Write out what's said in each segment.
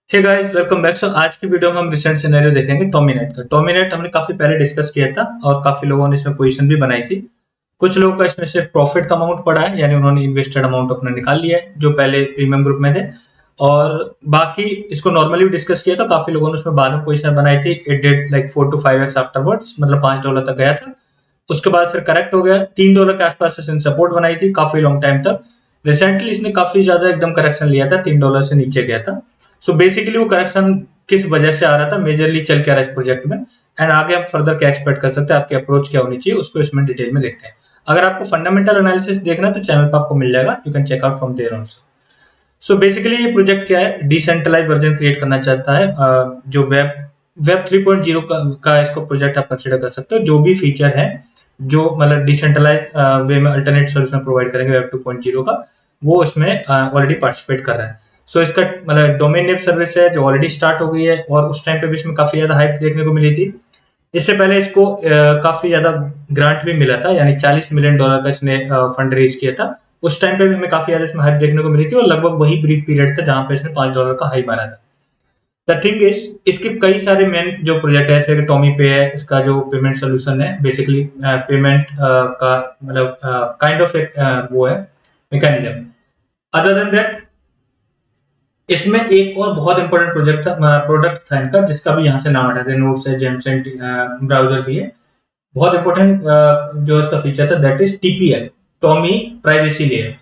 हे guys welcome back. So आज की video में हम रिसेंट सिनेरियो देखेंगे टोमीनेट का। टोमीनेट हमने काफी पहले डिस्कस किया था और काफी लोगों ने इसमें पोजीशन भी बनाई थी। कुछ लोगों का इसमें सिर्फ प्रॉफिट का अमाउंट पड़ा है, यानी उन्होंने इन्वेस्टेड अमाउंट अपना निकाल लिया है जो पहले प्रीमियम ग्रुप में थे। और बाकी इसको नॉर्मली भी डिस्कस किया था, काफी लोगों ने उसमें बाद में पोजीशन बनाई थी। It did like 4 to 5x afterwards, मतलब $5 तक गया था। उसके बाद फिर करेक्ट हो गया, $3 के आसपास इसने सपोर्ट बनाई थी काफी लॉन्ग टाइम तक। रिसेंटली इसने काफी ज्यादा एकदम करेक्शन लिया था, $3 से नीचे गया था। सो बेसिकली वो करेक्शन किस वजह से आ रहा था, मेजरली चल क्या रहा है इस प्रोजेक्ट में, एंड आगे आप फर्दर क्या एक्सपेक्ट कर सकते हैं, आपकी अप्रोच क्या होनी चाहिए, उसको इसमें डिटेल में देखते हैं। अगर आपको फंडामेंटल एनालिसिस देखना है तो चैनल पर आपको मिल जाएगा, you can check out from there also. So basically ये प्रोजेक्ट क्या है, डिसेंट्रलाइज वर्जन क्रिएट करना चाहता है। जो वेब 3.0 का इसको प्रोजेक्ट आप कंसिडर कर सकते हो। जो भी फीचर है जो मतलब डिसेंट्रलाइज वे में अल्टरनेट सोल्यूशन प्रोवाइड करेंगे वेब 2.0 का, वो इसमें ऑलरेडी पार्टिसिपेट कर रहा है। सो इसका मतलब डोमेन नेम सर्विस है जो ऑलरेडी स्टार्ट हो गई है, और उस टाइम पे भी इसमें काफी ज्यादा हाइप देखने को मिली थी। इससे पहले इसको काफी ज्यादा ग्रांट भी मिला था, यानी $40 मिलियन का इसने फंड रेज किया था। उस टाइम पे भी हमें काफी ज्यादा इसमें हाइप देखने को मिली थी, और लगभग वही ब्रीड पीरियड था जहां पे इसने $5 का हाई मारा था। द थिंग इज इसके कई सारे मेन जो प्रोजेक्ट है, जैसे कि टॉमी पे है, इसका जो पेमेंट सोल्यूशन है, बेसिकली पेमेंट का मतलब काइंड ऑफ एक वो है मैकेनिज्म। अदर देन दैट इसमें एक और बहुत इंपॉर्टेंट प्रोडक्ट था इनका, जिसका भी यहाँ से नाम हटा दें, नोट्स है, जेमसेंट ब्राउजर भी है। बहुत इंपॉर्टेंट जो इसका फीचर था that is TPL, Tommy privacy layer.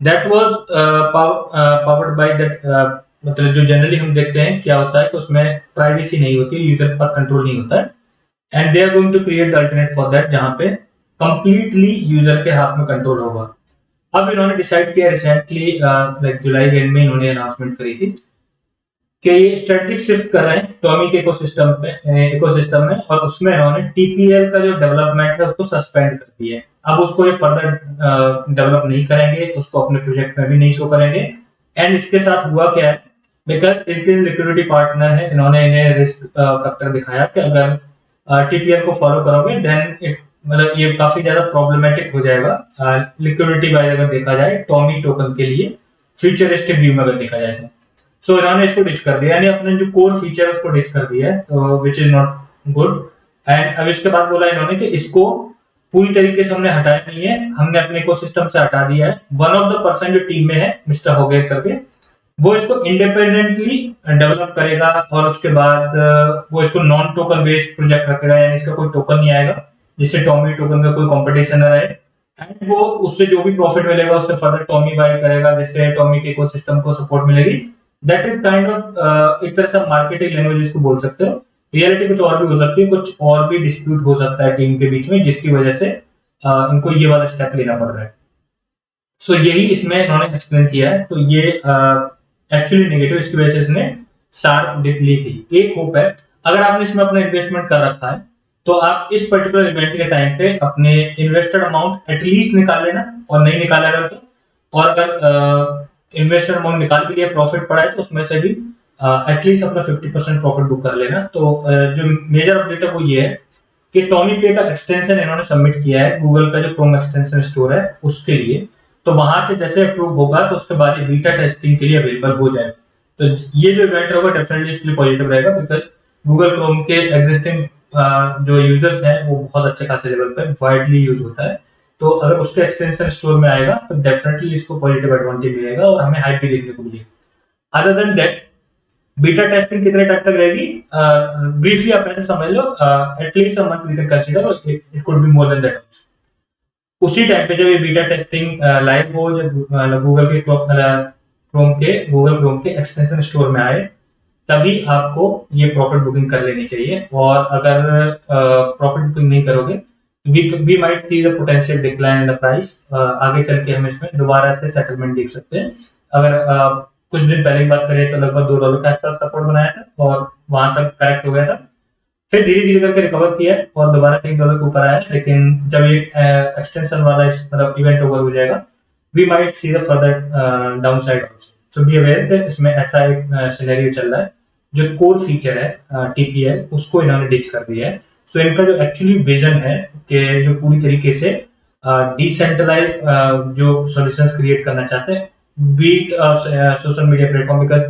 That was powered by that, मतलब जो जनरली हम देखते हैं क्या होता है कि उसमें प्राइवेसी नहीं होती है, यूजर के पास कंट्रोल नहीं होता है, and they are going to create the alternate for that, जहां पे कंप्लीटली यूजर के हाथ में कंट्रोल होगा। अब इन्होंने डिसाइड किया रिसेंटली, लाइक जुलाई के एंड में इन्होंने अनाउंसमेंट करी थी कि ये स्ट्रेटेजिक शिफ्ट कर रहे हैं टॉमी के इकोसिस्टम में, और उसमें इन्होंने टीपीएल का जो डेवलपमेंट है उसको सस्पेंड कर दिया है। अब उसको ये फर्दर डेवलप नहीं करेंगे, उसको अपने प्रोजेक्ट में भी नहीं शो करेंगे। एंड इसके साथ हुआ क्या है, बिकॉज इनके लिक्विडिटी पार्टनर है, इन्होंने इन्हें रिस्क फैक्टर दिखाया कि अगर टीपीएल को फॉलो करोगे देन इट मतलब ये काफी ज्यादा प्रॉब्लमेटिक हो जाएगा लिक्विडिटी वाइज अगर देखा जाए टॉमी टोकन के लिए, फ्यूचरिस्टिक व्यू में अगर देखा जाए तो। सो इन्होंने इसको डिच कर दिया, यानी अपने जो कोर फीचर है उसको डिच कर दिया है, तो which is not good. And अब इसके बाद बोला इन्होंने कि इसको पूरी तरीके से हमने हटाया नहीं है, हमने अपने इकोसिस्टम से हटा दिया है। वन ऑफ द पर्सन जो टीम में है मिस्टर होगेट करके, वो इसको इंडिपेंडेंटली डेवलप करेगा, और उसके बाद वो इसको नॉन टोकन बेस्ड प्रोजेक्ट रखेगा, यानी इसका कोई टोकन नहीं आएगा जिससे टॉमी टोकन का कोई कंपटीशन न रहे। एंड वो उससे जो भी प्रॉफिट मिलेगा उससे फर्दर टॉमी बाय करेगा, जिससे टॉमी के इकोसिस्टम को सपोर्ट मिलेगी। दैट इज काइंड ऑफ एक तरह से मार्केटिंग लैंग्वेज इसको बोल सकते हो। रियलिटी कुछ और भी हो सकती है, कुछ और भी डिस्प्यूट हो सकता है टीम के बीच में, जिसकी वजह से इनको ये वाला स्टेप लेना पड़ रहा है। सो यही इसमें इन्होंने एक्सप्लेन किया है। तो ये एक्चुअली नेगेटिव, इसकी वजह से इसने शार्प डिप ली थी। एक होप है, अगर आपने इसमें अपना इन्वेस्टमेंट कर रखा है तो आप इस पर्टिकुलर इवेंट के टाइम पे अपने इन्वेस्टेड अमाउंट एटलीस्ट निकाल लेना, और नहीं निकाला अगर तो, और अगर इन्वेस्टेड अमाउंट निकाल भी लिया, प्रॉफिट पड़ा है, तो उसमें से भी एटलीस्ट अपना 50% प्रॉफिट बुक कर लेना। तो जो मेजर अपडेट है वो ये है कि टॉमी पे का एक्सटेंशन इन्होंने सबमिट किया है गूगल का जो क्रोम एक्सटेंशन स्टोर है उसके लिए। तो वहां से जैसे अप्रूव होगा तो उसके बाद ये बीटा टेस्टिंग के लिए अवेलेबल हो जाएगा। तो ये जो इवेंट होगा डेफिनेटली इसके लिए पॉजिटिव रहेगा, बिकॉज गूगल क्रोम के एग्जिस्टिंग जो यूजर्स हैं वो बहुत अच्छे खासे लेवल पे वाइडली यूज होता है। तो अगर उसके एक्सटेंशन स्टोर में आएगा तो डेफिनेटली इसको पॉजिटिव एडवांटेज मिलेगा, और हमें हाइप भी देखने को मिलेगी। Other than that beta testing कितने टाइम तक रहेगी, ब्रीफली आप ऐसे समझ लो, at least a month we can consider, it could be more than that also. उसी टाइम पे जब ये बीटा टेस्टिंग लाइव हो, जब गूगल क्रोम के एक्सटेंशन स्टोर में आए, तभी आपको ये प्रॉफिट बुकिंग कर लेनी चाहिए। और अगर प्रॉफिट बुकिंग नहीं करोगे we might see the potential decline in the price. आगे चल के हम इसमें दोबारा से सेटलमेंट देख सकते हैं। अगर कुछ दिन पहले की बात करें तो लगभग $2 के आसपास सपोर्ट बनाया था, और वहां तक करेक्ट हो गया था, फिर धीरे धीरे करके रिकवर किया है और दोबारा $3 के ऊपर आया है। लेकिन जब ये एक्सटेंशन वाला मतलब इवेंट ओवर हो जाएगा, we might see the further downside also. So be aware थे, इसमें ऐसा एक सिनेरियो चल रहा है। जो कोर फीचर है टीपीएल, उसको इन्होंने डिच कर दिया है। सो इनका जो एक्चुअली विजन है कि जो पूरी तरीके से डिसेंट्रलाइज जो सॉल्यूशंस क्रिएट करना चाहते हैं, beat social media platform, because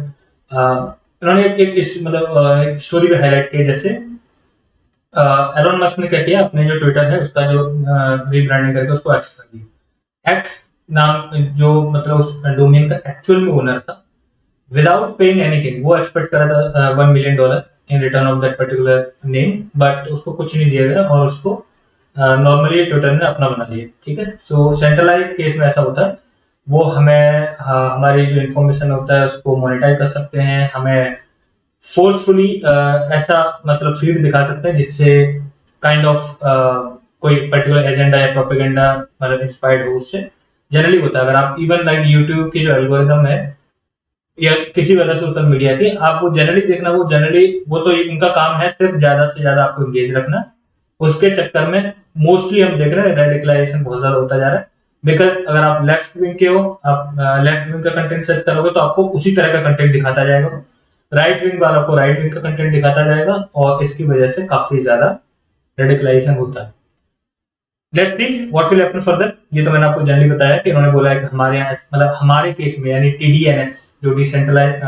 इन्होंने एक इस मतलब एक स्टोरी भी हाईलाइट की, जैसे एलोन मस्क ने क्या किया, अपने जो ट्विटर है उसका जो रीब्रांडिंग करके उसको एक्स कर दिया। एक्स नाम जो मतलब उस डोमेन का एक्चुअल में ओनर था, विदाउट पेइंग एनीथिंग, वो एक्सपेक्ट करा था $1 million in return of that particular name, but उसको कुछ नहीं दिया गया और उसको नॉर्मली ट्विटर ने अपना बना लिया। ठीक है, सो सेंट्रलाइज केस में ऐसा होता है, वो हमें हमारी जो इन्फॉर्मेशन होता है उसको मोनेटाइज कर सकते हैं, हमें फोर्सफुली ऐसा मतलब फीड दिखा सकते हैं जिससे काइंड ऑफ कोई पर्टिकुलर एजेंडा या प्रोपेगेंडा मतलब इंस्पायर्ड हो उससे। जनरली होता है, अगर आप इवन लाइक यूट्यूब की जो एल्गोरिदम है या किसी भी अदर सोशल मीडिया की, आप वो जनरली देखना, वो जनरली वो तो उनका काम है सिर्फ ज्यादा से ज्यादा आपको एंगेज रखना। उसके चक्कर में मोस्टली हम देख रहे हैं रेडिकलाइजेशन बहुत ज्यादा होता जा रहा है, बिकॉज अगर आप लेफ्ट विंग के हो, आप लेफ्ट विंग का कंटेंट सर्च करोगे तो आपको उसी तरह का कंटेंट दिखाता जाएगा, राइट विंग वाला को राइट विंग का कंटेंट दिखाता जाएगा, और इसकी वजह से काफी ज्यादा रेडिकलाइजेशन होता है। Let's see what will happen further. ये तो मैंने आपको जनरली बताया कि उन्होंने बोला है कि हमारे यहाँ मतलब हमारे केस में यानी TDNS जो डिसेंट्रलाइज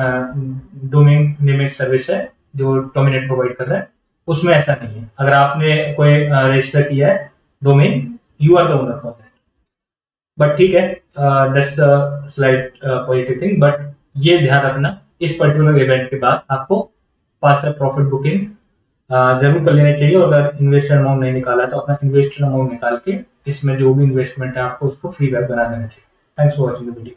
डोमेन नेमिंग सर्विस है जो डोमिनेट प्रोवाइड कर रहा है, उसमें ऐसा नहीं है। अगर आपने कोई रजिस्टर किया है domain, you are the owner for that. But ठीक है, that's the slight positive thing, but ये ध्यान रखना इस पर्टिकुलर इवेंट के बाद आपको पार्सल प्रॉफिट बुकिंग जरूर कर लेना चाहिए, और अगर इन्वेस्टर अमाउंट नहीं निकाला तो अपना इन्वेस्टर अमाउंट निकाल के इसमें जो भी इन्वेस्टमेंट है आपको उसको फ्री बैक बना देना चाहिए। Thanks for watching the video.